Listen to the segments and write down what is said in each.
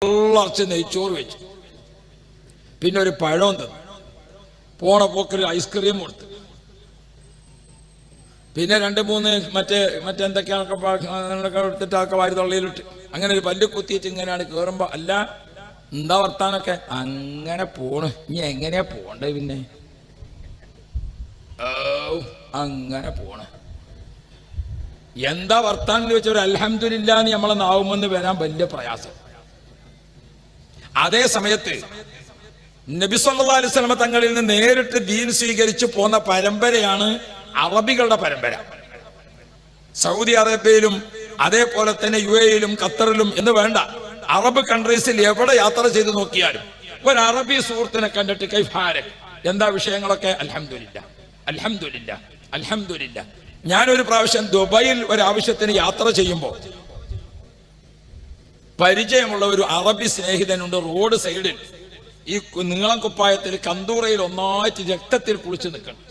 പള്ളർച്ച് നെയ്ച്ചോറ് വെച്ചു, പിന്നെ ഒരു പഴം തന്നു, പോണ പോക്കൊരു ഐസ്ക്രീം കൊടുത്തു, പിന്നെ 2-3 മറ്റെന്തൊക്കെയാണൊക്കെ എടുത്തിട്ടൊക്കെ വാരി തൊള്ളയിലിട്ട് അങ്ങനെ ഒരു പല്ല് കുത്തിയിട്ട് ഇങ്ങനെയാണ് കയറുമ്പോ, അല്ല എന്താ വർത്താനൊക്കെ? അങ്ങനെ പോണ്. ഇനി എങ്ങനെയാ പോണ്ടേ? പിന്നെ അങ്ങനെ പോണ്. എന്താ വർത്താനം എന്ന് വെച്ചാൽ ഒരു അൽഹംദുലില്ലാന്ന് നമ്മളെ നാവുമെന്ന് വരാൻ വലിയ പ്രയാസം. അതേ സമയത്ത് നബി സല്ലല്ലാഹു അലൈഹി വസല്ലം തങ്ങളിൽ നിന്ന് നേരിട്ട് ദീൻ സ്വീകരിച്ചു പോന്ന പരമ്പരയാണ് അറബികളുടെ പരമ്പര. സൗദി അറേബ്യയിലും അതേപോലെ തന്നെ UAE-യിലും ഖത്തറിലും എന്ന് വേണ്ട, അറബ് കൺട്രീസിൽ എവിടെ യാത്ര ചെയ്ത് നോക്കിയാലും ഒരു അറബി സുഹൃത്തിനെ കണ്ടിട്ട് കൈഫാരക്, എന്താ വിഷയങ്ങളൊക്കെ? അൽഹംദുലില്ലാ, അൽഹംദുലില്ലാ, അൽഹംദുലില്ലാ. ഞാനൊരു പ്രാവശ്യം ദുബൈയിൽ ഒരാവശ്യത്തിന് യാത്ര ചെയ്യുമ്പോൾ പരിചയമുള്ള ഒരു അറബി സ്നേഹിതനുണ്ട്. റോഡ് സൈഡിൽ ഈ നീളം കുപ്പായത്തിൽ കന്തൂറയിൽ ഒന്നായിട്ട് രക്തത്തിൽ കുളിച്ച് നിൽക്കണം.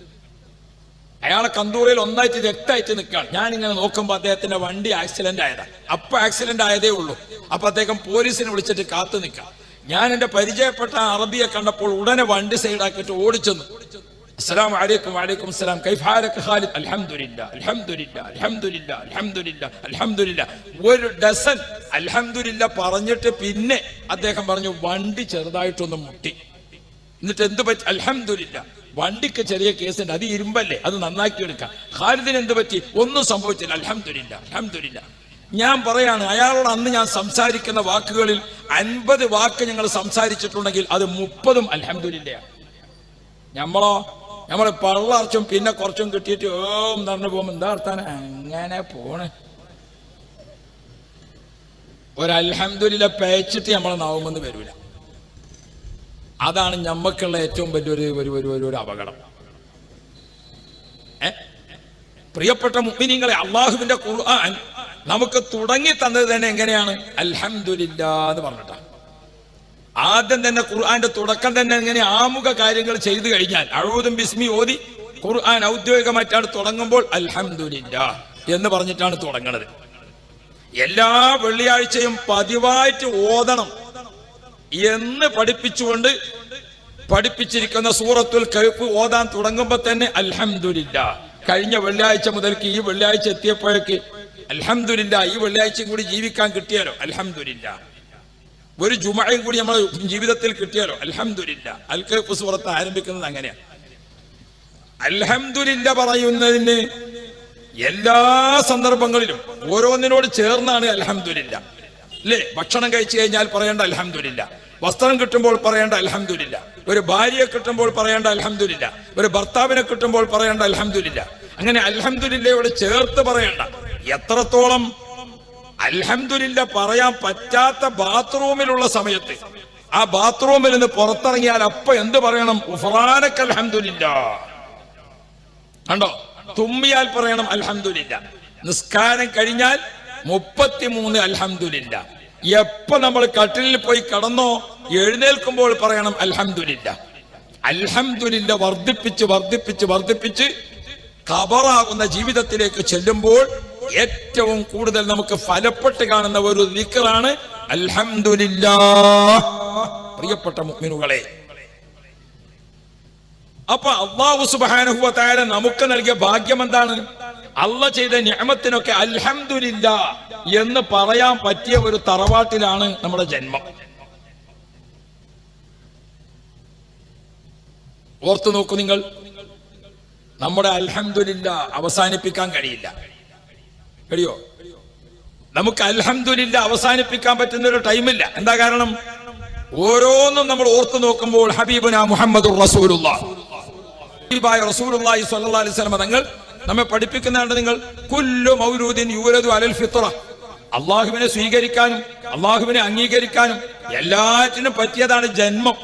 അയാളെ കന്തൂറയിൽ ഒന്നായിട്ട് രക്തമായിട്ട് നിൽക്കുകയാണ്. ഞാനിങ്ങനെ നോക്കുമ്പോൾ അദ്ദേഹത്തിന്റെ വണ്ടി ആക്സിഡന്റ് ആയതാണ്. അപ്പൊ ആക്സിഡന്റ് ആയതേ ഉള്ളൂ. അപ്പൊ അദ്ദേഹം പോലീസിനെ വിളിച്ചിട്ട് കാത്തു നിൽക്കാം. ഞാൻ എന്റെ പരിചയപ്പെട്ട അറബിയെ കണ്ടപ്പോൾ ഉടനെ വണ്ടി സൈഡാക്കിയിട്ട് ഓടിച്ചെന്നു. അസ്സലാമു അലൈക്കും. വഅലൈക്കും അസ്സലാം. കൈഫാലക ഖാലിദ്? അൽഹംദുലില്ലാ, അൽഹംദുലില്ലാ, അൽഹംദുലില്ലാ, അൽഹംദുലില്ലാ, അൽഹംദുലില്ലാ. ഒരു ഡസൻ അൽഹംദുലില്ലാ പറഞ്ഞിട്ട് പിന്നെ അദ്ദേഹം പറഞ്ഞു, വണ്ടി ചെറുതായിട്ടൊന്ന് മുട്ടി. എന്നിട്ട് എന്ത് പറ്റി? അൽഹംദുലില്ലാ, വണ്ടിക്ക് ചെറിയ കേസുണ്ട്, അത് ഇരുമ്പല്ലേ, അത് നന്നാക്കി എടുക്കാം. ഖാലിദിന് എന്ത് പറ്റി? ഒന്നും സംഭവിച്ചില്ല, അൽഹംദുലില്ലാ, അൽഹംദുലില്ലാ. ഞാൻ പറയാണ്, അയാളോട് അന്ന് ഞാൻ സംസാരിക്കുന്ന വാക്കുകളിൽ 50 വാക്ക് ഞങ്ങൾ സംസാരിച്ചിട്ടുണ്ടെങ്കിൽ അത് 30ഉം അൽഹംദുലില്ലാ. നമ്മള് പള്ളർച്ചും പിന്നെ കുറച്ചും കിട്ടിയിട്ട് നടന്നു പോകുമ്പോ എന്താ വർത്താനം? അങ്ങനെ പോണ്. ഒരു അൽഹംദുലില്ലാ പേച്ചിട്ട് നമ്മളെ നാവുമെന്ന് വരൂല. അതാണ് ഞമ്മക്കുള്ള ഏറ്റവും വലിയൊരു അപകടം. പ്രിയപ്പെട്ട മുഅ്മിനീങ്ങളെ, അള്ളാഹുവിന്റെ ഖുർആൻ നമുക്ക് തുടങ്ങി തന്നത് തന്നെ എങ്ങനെയാണ്? അൽഹംദുലില്ലാ എന്ന് പറഞ്ഞിട്ടാണ്. ആദ്യം തന്നെ ഖുർആന്റെ തുടക്കം തന്നെ എങ്ങനെ? ആമുഖ കാര്യങ്ങൾ ചെയ്തു കഴിഞ്ഞാൽ അഊദു ബിസ്മി ഓതി ഖുർആൻ ഔദ്യോഗികമായിട്ടാണ് തുടങ്ങുമ്പോൾ അൽഹംദുലില്ലാ എന്ന് പറഞ്ഞിട്ടാണ് തുടങ്ങുന്നത്. എല്ലാ വെള്ളിയാഴ്ചയും പതിവായിട്ട് ഓതണം എന്ന് പഠിപ്പിച്ചിരിക്കുന്ന സൂറത്തുൽ കഹ്ഫ് ഓതാൻ തുടങ്ങുമ്പോ തന്നെ അൽഹംദുലില്ലാ. കഴിഞ്ഞ വെള്ളിയാഴ്ച മുതൽക്ക് ഈ വെള്ളിയാഴ്ച എത്തിയപ്പോഴേക്ക് അൽഹംദുലില്ലാ, ഈ വെള്ളിയാഴ്ചയും കൂടി ജീവിക്കാൻ കിട്ടിയാലോ അൽഹംദുലില്ലാ, ഒരു ജുമഅയും കൂടി നമ്മുടെ ജീവിതത്തിൽ കിട്ടിയാലോ അൽഹംദുലില്ലാ. അൽ കഹ്ഫ് സൂറത്ത് ആരംഭിക്കുന്നത് അങ്ങനെയാണ്. അൽഹംദുലില്ലാ പറയുന്നതിന് എല്ലാ സന്ദർഭങ്ങളിലും ഓരോന്നിനോട് ചേർന്നാണ് അൽഹംദുലില്ലാ. അല്ലേ? ഭക്ഷണം കഴിച്ചു കഴിഞ്ഞാൽ പറയേണ്ട അൽഹംദുലില്ലാ, വസ്ത്രം കിട്ടുമ്പോൾ പറയേണ്ട അൽഹംദുലില്ലാ, ഒരു ഭാര്യയെ കിട്ടുമ്പോൾ പറയേണ്ട അൽഹംദുലില്ലാ, ഒരു ഭർത്താവിനെ കിട്ടുമ്പോൾ പറയേണ്ട അൽഹംദുലില്ലാ. അങ്ങനെ അൽഹംദുലില്ലയോട് ചേർത്ത് പറയേണ്ട. എത്രത്തോളം അൽഹംദുലില്ലാ പറയാൻ പറ്റാത്ത ബാത്റൂമിലുള്ള സമയത്ത് ആ ബാത്റൂമിൽ നിന്ന് പുറത്തിറങ്ങിയാൽ അപ്പൊ എന്ത് പറയണം? ഉഫ്രാനക അൽഹംദുലില്ലാ. കണ്ടോ? തുമ്മിയാൽ പറയണം അൽഹംദുലില്ലാ. നിസ്കാരം കഴിഞ്ഞാൽ 33 അൽഹംദുലില്ലാ. എപ്പോ നമ്മൾ കട്ടിലിൽ പോയി കിടന്നോ എഴുന്നേൽക്കുമ്പോൾ പറയണം അൽഹംദുലില്ലാ. അൽഹംദുലില്ലാ വർദ്ധിപ്പിച്ച് ഖബറാകുന്ന ജീവിതത്തിലേക്ക് ചെല്ലുമ്പോൾ ഏറ്റവും കൂടുതൽ നമുക്ക് ഫലപ്പെട്ട് കാണുന്ന ഒരു ദിക്റാണ് അൽഹംദുലില്ലാ. പ്രിയപ്പെട്ട മുഅ്മിനുകളെ, അപ്പൊ അല്ലാഹു സുബ്ഹാനഹു വ തആല നമുക്ക് നൽകിയ ഭാഗ്യം എന്താണ്? അല്ലാഹ് ചെയ്ത നിഅമത്തിനൊക്കെ അൽഹംദുലില്ലാ എന്ന് പറയാൻ പറ്റിയ ഒരു തറവാട്ടിലാണ് നമ്മുടെ ജന്മം. ഓർത്തു നോക്കൂ നിങ്ങൾ, നമ്മുടെ അൽഹംദുലില്ലാ അവസാനിപ്പിക്കാൻ കഴിയില്ല. കഴിയോ? നമുക്ക് അൽഹംദുലില്ലാ അവസാനിപ്പിക്കാൻ പറ്റുന്ന ഒരു ടൈമില്ല. എന്താ കാരണം? ഓരോന്നും നമ്മൾ ഓർത്തു നോക്കുമ്പോൾ ഹബീബുനാ മുഹമ്മദുർ റസൂലുള്ളാഹ്, ഹബീബായ റസൂലുള്ളാഹി സ്വല്ലല്ലാഹു അലൈഹി വസല്ലം തങ്ങൾ നമ്മെ പഠിപ്പിക്കുന്നുണ്ട്. നിങ്ങൾ കുല്ലു മൗലൂദിൻ യൂലദു അലൽ ഫിത്ര, അള്ളാഹുവിനെ സ്വീകരിക്കാനും അള്ളാഹുവിനെ അംഗീകരിക്കാനും എല്ലാറ്റിനും പറ്റിയതാണ് ജന്മം.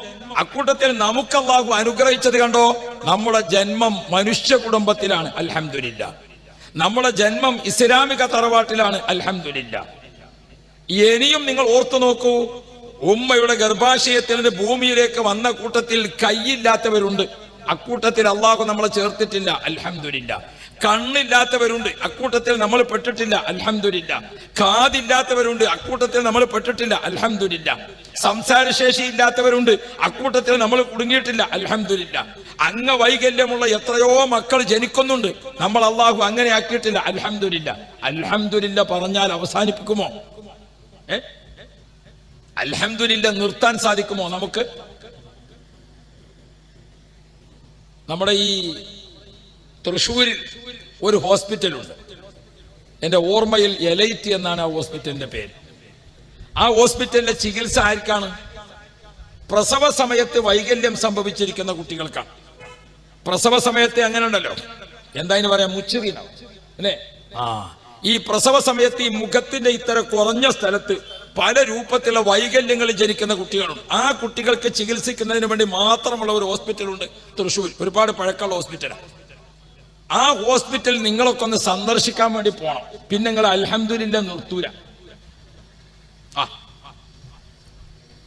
അക്കൂട്ടത്തിൽ നമുക്ക് അള്ളാഹു അനുഗ്രഹിച്ചത് കണ്ടോ? നമ്മുടെ ജന്മം മനുഷ്യ കുടുംബത്തിലാണ്, അൽഹംദുലില്ലാ. നമ്മുടെ ജന്മം ഇസ്ലാമിക തറവാട്ടിലാണ്, അൽഹംദുലില്ലാ. ഇനിയും നിങ്ങൾ ഓർത്തു നോക്കൂ, ഉമ്മയുടെ ഗർഭാശയത്തിൽ നിന്ന് ഭൂമിയിലേക്ക് വന്ന കൂട്ടത്തിൽ കൈയില്ലാത്തവരുണ്ട്. അക്കൂട്ടത്തിൽ അള്ളാഹു നമ്മളെ ചേർത്തിട്ടില്ല, അൽഹംദുലില്ലാ. കണ്ണില്ലാത്തവരുണ്ട്, അക്കൂട്ടത്തിൽ നമ്മൾ പെട്ടിട്ടില്ല, അൽഹംദുലില്ലാ. കാതില്ലാത്തവരുണ്ട്, അക്കൂട്ടത്തിൽ നമ്മൾ പെട്ടിട്ടില്ല, അൽഹംദുലില്ലാ. സംസാരശേഷി ഇല്ലാത്തവരുണ്ട്, അക്കൂട്ടത്തിൽ നമ്മൾ കുടുങ്ങിയിട്ടില്ല, അൽഹംദുലില്ലാ. അംഗവൈകല്യമുള്ള എത്രയോ മക്കൾ ജനിക്കുന്നുണ്ട്, നമ്മൾ അള്ളാഹു അങ്ങനെ ആക്കിയിട്ടില്ല, അൽഹംദുലില്ലാ. അൽഹംദുലില്ലാ പറഞ്ഞാൽ അവസാനിപ്പിക്കുമോ? അൽഹംദുലില്ലാ നിർത്താൻ സാധിക്കുമോ നമുക്ക്? നമ്മുടെ ഈ തൃശ്ശൂരിൽ ഒരു ഹോസ്പിറ്റലുണ്ട്, എൻ്റെ ഓർമ്മയിൽ എലൈറ്റ് എന്നാണ് ആ ഹോസ്പിറ്റലിന്റെ പേര്. ആ ഹോസ്പിറ്റലിലെ ചികിത്സ ആർക്കാണ്? പ്രസവ സമയത്ത് വൈകല്യം സംഭവിച്ചിരിക്കുന്ന കുട്ടികൾക്കാണ്. പ്രസവ സമയത്ത് അങ്ങനെ ഉണ്ടല്ലോ, എന്താ അതിന് പറയാ, മുച്ചുവീണ അല്ലേ? ഈ പ്രസവ സമയത്ത് ഈ മുഖത്തിന്റെ ഇത്തരം കുറഞ്ഞ സ്ഥലത്ത് പല രൂപത്തിലുള്ള വൈകല്യങ്ങൾ ജനിക്കുന്ന കുട്ടികളുണ്ട്. ആ കുട്ടികൾക്ക് ചികിത്സിക്കുന്നതിന് വേണ്ടി മാത്രമുള്ള ഒരു ഹോസ്പിറ്റലുണ്ട് തൃശ്ശൂർ, ഒരുപാട് പഴക്കമുള്ള ഹോസ്പിറ്റലാണ്. ആ ഹോസ്പിറ്റൽ നിങ്ങളൊക്കെ ഒന്ന് സന്ദർശിക്കാൻ വേണ്ടി പോണം. പിന്നെ നിങ്ങൾ അൽഹംദുലില്ലാ നിർത്തൂല.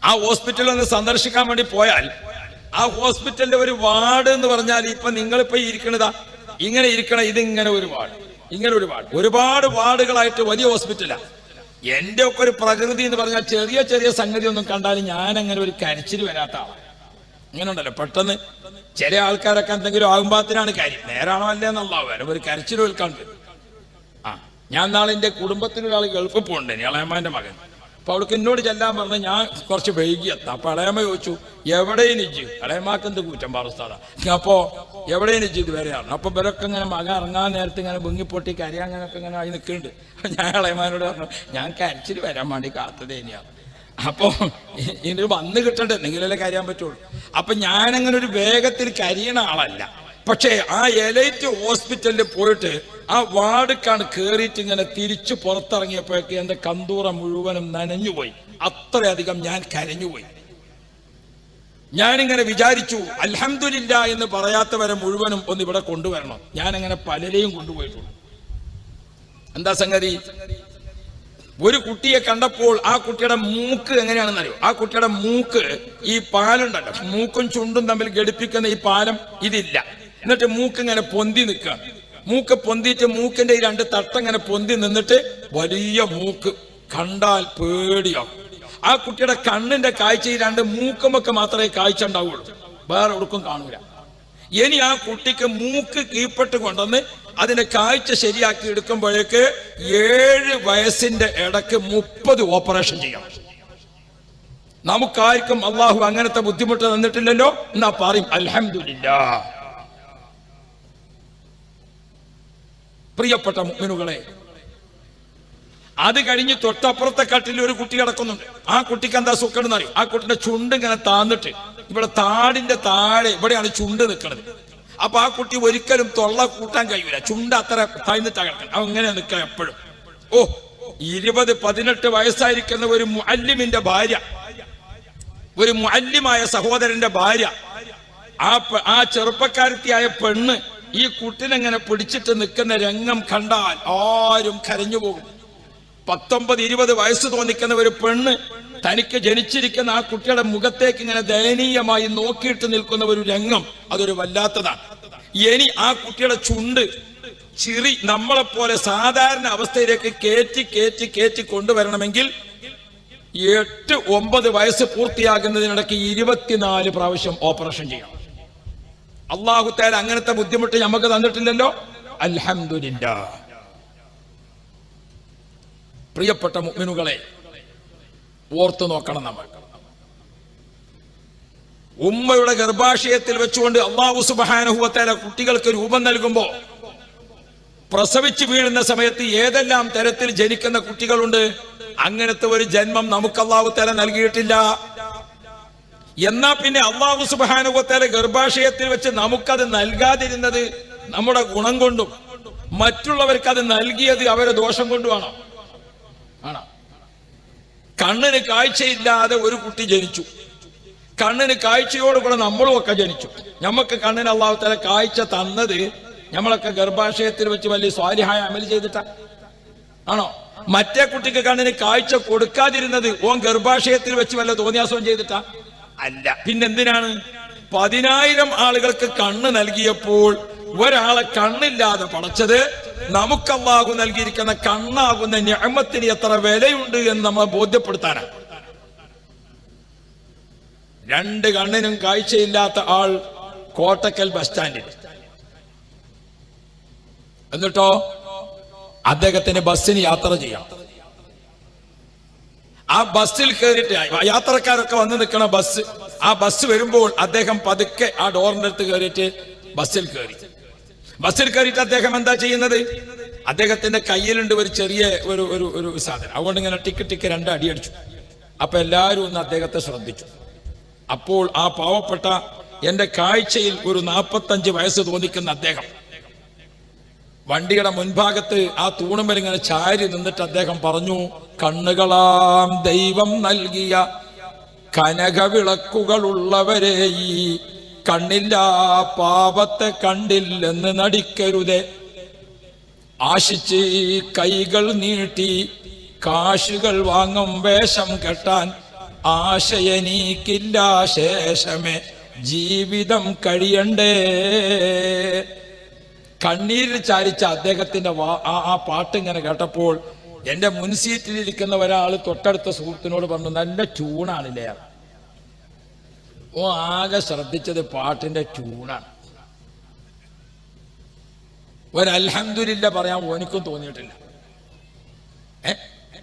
ആ ഹോസ്പിറ്റലിൽ ഒന്ന് സന്ദർശിക്കാൻ വേണ്ടി പോയാൽ ആ ഹോസ്പിറ്റലിന്റെ ഒരു വാർഡ് എന്ന് പറഞ്ഞാൽ ഇപ്പൊ നിങ്ങളിപ്പോ ഇരിക്കണതാ ഇങ്ങനെ ഇരിക്കണ, ഇതിങ്ങനെ ഒരു വാർഡ്, ഇങ്ങനെ ഒരു വാർഡ്, ഒരുപാട് വാർഡുകളായിട്ട് വലിയ ഹോസ്പിറ്റലാണ്. എന്റെ ഒക്കെ ഒരു പ്രകൃതി എന്ന് പറഞ്ഞാൽ ചെറിയ ചെറിയ സംഗതി ഒന്നും കണ്ടാലും ഞാൻ അങ്ങനെ ഒരു കരച്ചിൽ വരാത്ത ആളാണ്. ഇങ്ങനെ ഉണ്ടല്ലോ, പെട്ടെന്ന് ചില ആൾക്കാരൊക്കെ എന്തെങ്കിലും ആകുമ്പോഴത്തിനാണ് കാര്യം, നേരാണോ അല്ലേ എന്നുള്ളതാവും, വരെ ഒരു കരച്ചിൽ കേൾക്കാണ്ട്. ഞാൻ നാളെ എന്റെ കുടുംബത്തിലൊരാൾ ഗൾഫിൽ പോകണ്ടേ, ഇളയമ്മന്റെ മകൻ. അപ്പൊ അവൾക്ക് എന്നോട് ചെല്ലാൻ പറഞ്ഞ ഞാൻ കുറച്ച് വൈകി എത്താം. അപ്പൊ ഇളയമ്മ ചോദിച്ചു എവിടെയും ഇജ്ജ്, ഇളയമ്മക്ക് എന്ത് കൂറ്റം പാറസ്ഥാടാ. അപ്പോ എവിടെയും ഇജ്ജ് ഇത് വരെയാണ്. അപ്പൊ ഇവരൊക്കെ ഇങ്ങനെ മകൻ ഇറങ്ങാൻ നേരത്തെ ഇങ്ങനെ പൊങ്ങിപ്പൊട്ടി കരയാൻ അങ്ങനെയൊക്കെ ഇങ്ങനെ ആയി നിൽക്കുന്നുണ്ട്. ഞാൻ ഇളയമ്മനോട് പറഞ്ഞു ഞാൻ കരച്ചിൽ വരാൻ വേണ്ടി കാത്തത് തന്നെയാണ്. അപ്പോ ഇനി വന്ന് കിട്ടണ്ടേ, എന്തെങ്കിലല്ലേ കരയാൻ പറ്റുള്ളൂ. അപ്പൊ ഞാനങ്ങനെ ഒരു വേഗത്തിൽ കരിയണ ആളല്ല. പക്ഷേ ആ എലൈറ്റ് ഹോസ്പിറ്റലിൽ പോയിട്ട് ആ വാർഡിക്കാണ് കേറിയിട്ട് ഇങ്ങനെ തിരിച്ചു പുറത്തിറങ്ങിയപ്പോഴേക്ക് എന്റെ കന്തൂറ മുഴുവനും നനഞ്ഞുപോയി. അത്രയധികം ഞാൻ കരഞ്ഞുപോയി. ഞാനിങ്ങനെ വിചാരിച്ചു അൽഹംദുലില്ലാ എന്ന് പറയാത്തവരെ മുഴുവനും ഒന്ന് ഇവിടെ കൊണ്ടുവരണം. ഞാനങ്ങനെ പലരെയും കൊണ്ടുപോയിട്ടുണ്ട്. എന്താ സംഗതി? ഒരു കുട്ടിയെ കണ്ടപ്പോൾ ആ കുട്ടിയുടെ മൂക്ക് എങ്ങനെയാണെന്ന് അറിയോ? ആ കുട്ടിയുടെ മൂക്ക്, ഈ പാലുണ്ടല്ലോ, മൂക്കും ചുണ്ടും തമ്മിൽ ഘടിപ്പിക്കുന്ന ഈ പാലം ഇതില്ല. എന്നിട്ട് മൂക്ക് ഇങ്ങനെ പൊന്തി നിൽക്കുക. മൂക്ക് പൊന്തിയിട്ട് മൂക്കിന്റെ ഈ രണ്ട് തട്ടങ്ങനെ പൊന്തി നിന്നിട്ട് വലിയ മൂക്ക്, കണ്ടാൽ പേടിയാവും. ആ കുട്ടിയുടെ കണ്ണിന്റെ കാഴ്ച ഈ രണ്ട് മൂക്കുമൊക്കെ മാത്രമേ കാഴ്ച ഉണ്ടാവുള്ളൂ, വേറെ എവിടേക്കും കാണൂല. ഇനി ആ കുട്ടിക്ക് മൂക്ക് കീഴ്പ്പെട്ട് കൊണ്ടുവന്ന് അതിന്റെ കാഴ്ച ശരിയാക്കി എടുക്കുമ്പോഴേക്ക് 7 വയസ്സിന്റെ ഇടക്ക് 30 ഓപ്പറേഷൻ ചെയ്യണം. നമുക്കാർക്കും അള്ളാഹു അങ്ങനത്തെ ബുദ്ധിമുട്ട് തന്നിട്ടില്ലല്ലോ. എന്നാ പറയും അൽഹംദുലില്ലാ. പ്രിയപ്പെട്ട മുഅ്മിനുകളെ, അത് കഴിഞ്ഞ് തൊട്ടപ്പുറത്തെ കട്ടിൽ ഒരു കുട്ടി കിടക്കുന്നുണ്ട്. ആ കുട്ടിക്ക് എന്താ സുഖം എന്നറിയും? ആ കുട്ടിന്റെ ചുണ്ട് ഇങ്ങനെ താന്നിട്ട് ഇവിടെ താടിന്റെ താഴെ ഇവിടെയാണ് ചുണ്ട് നിൽക്കുന്നത്. അപ്പൊ ആ കുട്ടി ഒരിക്കലും തൊള്ള കൂട്ടാൻ കഴിയൂല, ചുണ്ട് അത്ര താഴ്ന്നിട്ടാ കിടക്കണം. അങ്ങനെ നിൽക്കാം എപ്പോഴും. 20-18 വയസ്സായിരിക്കുന്ന ഒരു മുഅല്ലിമിന്റെ ഭാര്യ, ഒരു മുഅല്ലിമായ സഹോദരന്റെ ഭാര്യ, ആ ചെറുപ്പക്കാരത്തിയായ പെണ്ണ് ഈ കുട്ടിനെങ്ങനെ പിടിച്ചിട്ട് നിൽക്കുന്ന രംഗം കണ്ടാൽ ആരും കരഞ്ഞു പോകും. 19-20 വയസ്സ് തോന്നിക്കുന്ന ഒരു പെണ്ണ് തനിക്ക് ജനിച്ചിരിക്കുന്ന ആ കുട്ടിയുടെ മുഖത്തേക്ക് ഇങ്ങനെ ദയനീയമായി നോക്കിയിട്ട് നിൽക്കുന്ന ഒരു രംഗം, അതൊരു വല്ലാത്തതാണ്. ഇനി ആ കുട്ടിയുടെ ചുണ്ട് ചിറി നമ്മളെപ്പോലെ സാധാരണ അവസ്ഥയിലേക്ക് കയറ്റി കൊണ്ടുവരണമെങ്കിൽ 8-9 വയസ്സ് പൂർത്തിയാകുന്നതിനിടയ്ക്ക് 24 പ്രാവശ്യം ഓപ്പറേഷൻ ചെയ്യണം. അല്ലാഹു തആല അങ്ങനത്തെ ബുദ്ധിമുട്ട് നമുക്ക് തന്നിട്ടില്ലല്ലോ, അൽഹംദുലില്ലാ. പ്രിയപ്പെട്ട മുഅ്മിനുകളെ, ഓർത്തു നോക്കണം. നമ്മൾ ഉമ്മയുടെ ഗർഭാശയത്തിൽ വെച്ചുകൊണ്ട് അല്ലാഹു സുബ്ഹാനഹു വ തആല കുട്ടികൾക്ക് രൂപം നൽകുമ്പോൾ പ്രസവിച്ചു വീഴുന്ന സമയത്ത് ഏതെല്ലാം തരത്തിൽ ജനിക്കുന്ന കുട്ടികളുണ്ട്. അങ്ങനത്തെ ഒരു ജന്മം നമുക്ക് അല്ലാഹു തആല നൽകിയിട്ടില്ല. എന്നാ പിന്നെ അല്ലാഹു സുബ്ഹാനഹു വ തആല ഗർഭാശയത്തിൽ വെച്ച് നമുക്കത് നൽകാതിരുന്നത് നമ്മുടെ ഗുണം കൊണ്ടും മറ്റുള്ളവർക്ക് അത് നൽകിയത് അവരെ ദോഷം കൊണ്ടുമാണോ? ആണോ? കണ്ണിന് കാഴ്ചയില്ലാതെ ഒരു കുട്ടി ജനിച്ചു, കണ്ണിന് കാഴ്ചയോടുകൂടെ നമ്മളും ഒക്കെ ജനിച്ചു. നമുക്ക് കണ്ണിന് അല്ലാഹു തആല കാഴ്ച തന്നത് നമ്മളൊക്കെ ഗർഭാശയത്തിൽ വെച്ച് വലിയ സ്വാലിഹായ അമൽ ചെയ്തിട്ടാ ആണോ? മറ്റേ കുട്ടിക്ക് കണ്ണിന് കാഴ്ച കൊടുക്കാതിരുന്നത് ഓൻ ഗർഭാശയത്തിൽ വെച്ച് വല്ല തോന്നിയാസവും ചെയ്തിട്ടാ അല്ല. പിന്നെന്തിനാണ്? 10,000 ആളുകൾക്ക് കണ്ണ് നൽകിയപ്പോൾ ഒരാളെ കണ്ണില്ലാതെ പടച്ചത് നമുക്ക് അല്ലാഹു നൽകിയിരിക്കുന്ന കണ്ണാകുന്ന നിഅമത്തിന് എത്ര വിലയുണ്ട് എന്ന് നമ്മളെ ബോധ്യപ്പെടുത്താനാണ്. രണ്ട് കണ്ണിനും കാഴ്ചയില്ലാത്ത ആൾ കോട്ടക്കൽ ബസ് സ്റ്റാൻഡിൽ, എന്നിട്ടോ അദ്ദേഹത്തിന് ബസ്സിന് യാത്ര ചെയ്യാം. ആ ബസ്സിൽ കയറിയിട്ട് യാത്രക്കാരൊക്കെ വന്ന് നിൽക്കണ ബസ്, ആ ബസ് വരുമ്പോൾ അദ്ദേഹം പതുക്കെ ആ ഡോറിന്റെ അടുത്ത് കയറിയിട്ട് ബസ്സിൽ കയറിയിട്ട് അദ്ദേഹം എന്താ ചെയ്യുന്നത്? അദ്ദേഹത്തിന്റെ കയ്യിലുണ്ട് ഒരു ചെറിയ ഒരു സാധനം, അതുകൊണ്ട് ഇങ്ങനെ ടിക്ക് രണ്ട് അടി അടിച്ചു. അപ്പൊ എല്ലാവരും ഒന്ന് അദ്ദേഹത്തെ ശ്രദ്ധിച്ചു. അപ്പോൾ ആ പാവപ്പെട്ട എന്റെ കാഴ്ചയിൽ ഒരു 45 വയസ്സ് തോന്നിക്കുന്ന അദ്ദേഹം വണ്ടിയുടെ മുൻഭാഗത്ത് ആ തൂണുമേൽ ഇങ്ങനെ ചാരി നിന്നിട്ട് അദ്ദേഹം പറഞ്ഞു, കണ്ണുകളാം ദൈവം നൽകിയ കനകവിളക്കുകളുള്ളവരെ, ഈ കണ്ണില്ലാ പാപത്തെ കണ്ടില്ലെന്ന് നടിക്കരുതേ. ആശിച്ച് കൈകൾ നീട്ടി കാശുകൾ വാങ്ങും വേഷം കെട്ടാൻ ആശയനീക്കില്ല, ശേഷമേ ജീവിതം കഴിയണ്ടേ. കണ്ണീരിൽ ചാരിച്ച അദ്ദേഹത്തിന്റെ ആ പാട്ട് ഇങ്ങനെ കേട്ടപ്പോൾ എന്റെ മുൻസീറ്റിലിരിക്കുന്ന ഒരാൾ തൊട്ടടുത്ത സുഹൃത്തിനോട് പറഞ്ഞു, നല്ല ട്യൂണാണില്ലേ. ഓ ആകെ ശ്രദ്ധിച്ചത് പാട്ടിന്റെ ട്യൂണാണ്. ഒരൽഹംദുലില്ലാ പറയാൻ ഓനിക്കും തോന്നിയിട്ടില്ല.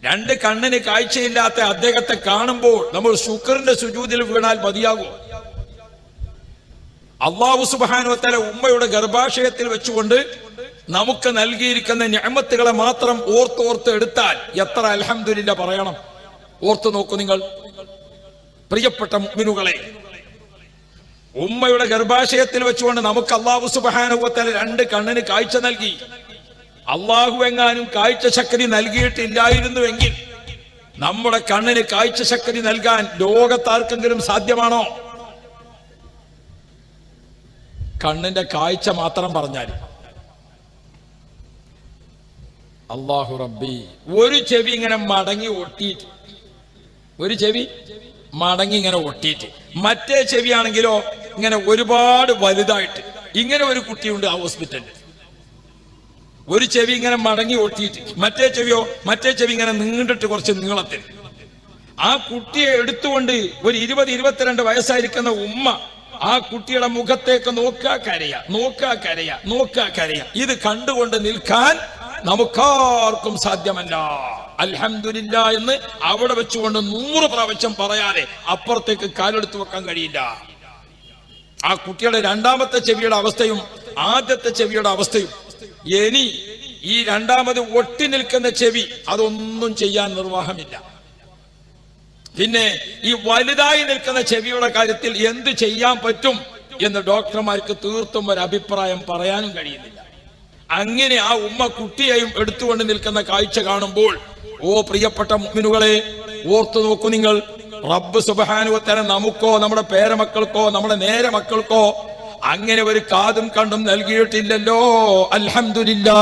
രണ്ട് കണ്ണിന് കാഴ്ചയില്ലാത്ത അദ്ദേഹത്തെ കാണുമ്പോൾ നമ്മൾ ശുക്രിന്റെ സുജൂദിൽ വീണാൽ മതിയാകും. അല്ലാഹു സുബ്ഹാനഹു വ തആല ഉമ്മയുടെ ഗർഭാശയത്തിൽ വെച്ചുകൊണ്ട് നമുക്ക് നൽകിയിരിക്കുന്ന നിഅമത്തുകളെ മാത്രം ഓർത്തോർത്ത് എടുത്താൽ എത്ര അൽഹംദുലില്ലാ പറയണം. ഓർത്തു നോക്കൂ നിങ്ങൾ പ്രിയപ്പെട്ട മുഅ്മിനുകളെ, ഉമ്മയുടെ ഗർഭാശയത്തിൽ വെച്ചുകൊണ്ട് നമുക്ക് അല്ലാഹു സുബ്ഹാനഹു വ തആല രണ്ട് കണ്ണിന് കാഴ്ച നൽകി. അല്ലാഹു എങ്ങാനും കാഴ്ച ശക്തി നൽകിയിട്ടില്ലായിരുന്നുവെങ്കിൽ നമ്മുടെ കണ്ണിന് കാഴ്ച ശക്തി നൽകാൻ ലോകത്താർക്കെങ്കിലും സാധ്യമാണോ? കണ്ണിന്റെ കാഴ്ച മാത്രം പറഞ്ഞാൽ അല്ലാഹു റബ്ബി. ഒരു ചെവി ഇങ്ങനെ മടങ്ങി ഒട്ടിയിട്ട്, ഒരു ചെവി മടങ്ങി ഇങ്ങനെ ഒട്ടിയിട്ട്, മറ്റേ ചെവിയാണെങ്കിലോ ഇങ്ങനെ ഒരുപാട് വലുതായിട്ട്. ഇങ്ങനെ ഒരു കുട്ടിയുണ്ട് ആ ഹോസ്പിറ്റലിൽ. ഒരു ചെവി ഇങ്ങനെ മടങ്ങി ഒട്ടിയിട്ട്, മറ്റേ ചെവി ഇങ്ങനെ നീണ്ടിട്ട് കുറച്ച് നീളത്തിൽ. ആ കുട്ടിയെ എടുത്തുകൊണ്ട് ഒരു 20-22 വയസ്സായിരിക്കുന്ന ഉമ്മ ആ കുട്ടിയുടെ മുഖത്തേക്ക് നോക്കാ കരയാ. ഇത് കണ്ടുകൊണ്ട് നിൽക്കാൻ നമുക്കാർക്കും സാധ്യമല്ല. അൽഹംദുലില്ലാ എന്ന് അവിടെ വെച്ചുകൊണ്ട് 100 പ്രാവശ്യം പറയാതെ അപ്പുറത്തേക്ക് കാലെടുത്ത് വെക്കാൻ കഴിയില്ല. ആ കുട്ടിയുടെ രണ്ടാമത്തെ ചെവിയുടെ അവസ്ഥയും ആദ്യത്തെ ചെവിയുടെ അവസ്ഥയും, ഇനി ഈ രണ്ടാമത് ഒട്ടി നിൽക്കുന്ന ചെവി, അതൊന്നും ചെയ്യാൻ നിർവാഹമില്ല. പിന്നെ ഈ വലുതായി നിൽക്കുന്ന ചെവിയുടെ കാര്യത്തിൽ എന്ത് ചെയ്യാൻ പറ്റും എന്ന് ഡോക്ടർമാർക്ക് തീർത്തും ഒരു അഭിപ്രായം പറയാനും കഴിയുന്നില്ല. അങ്ങനെ ആ ഉമ്മ കുട്ടിയെയും എടുത്തുകൊണ്ട് നിൽക്കുന്ന കാഴ്ച കാണുമ്പോൾ, ഓ പ്രിയപ്പെട്ട മുഅ്മിനുകളെ, ഓർത്തു നോക്കൂ നിങ്ങൾ, റബ്ബ് സുബ്ഹാനഹു വ തആല നമുക്കോ നമ്മുടെ പേരമക്കൾക്കോ നമ്മുടെ നേരെ മക്കൾക്കോ അങ്ങനെ ഒരു കാതും കണ്ടും നൽകിയിട്ടില്ലല്ലോ. അൽഹംദുലില്ലാ.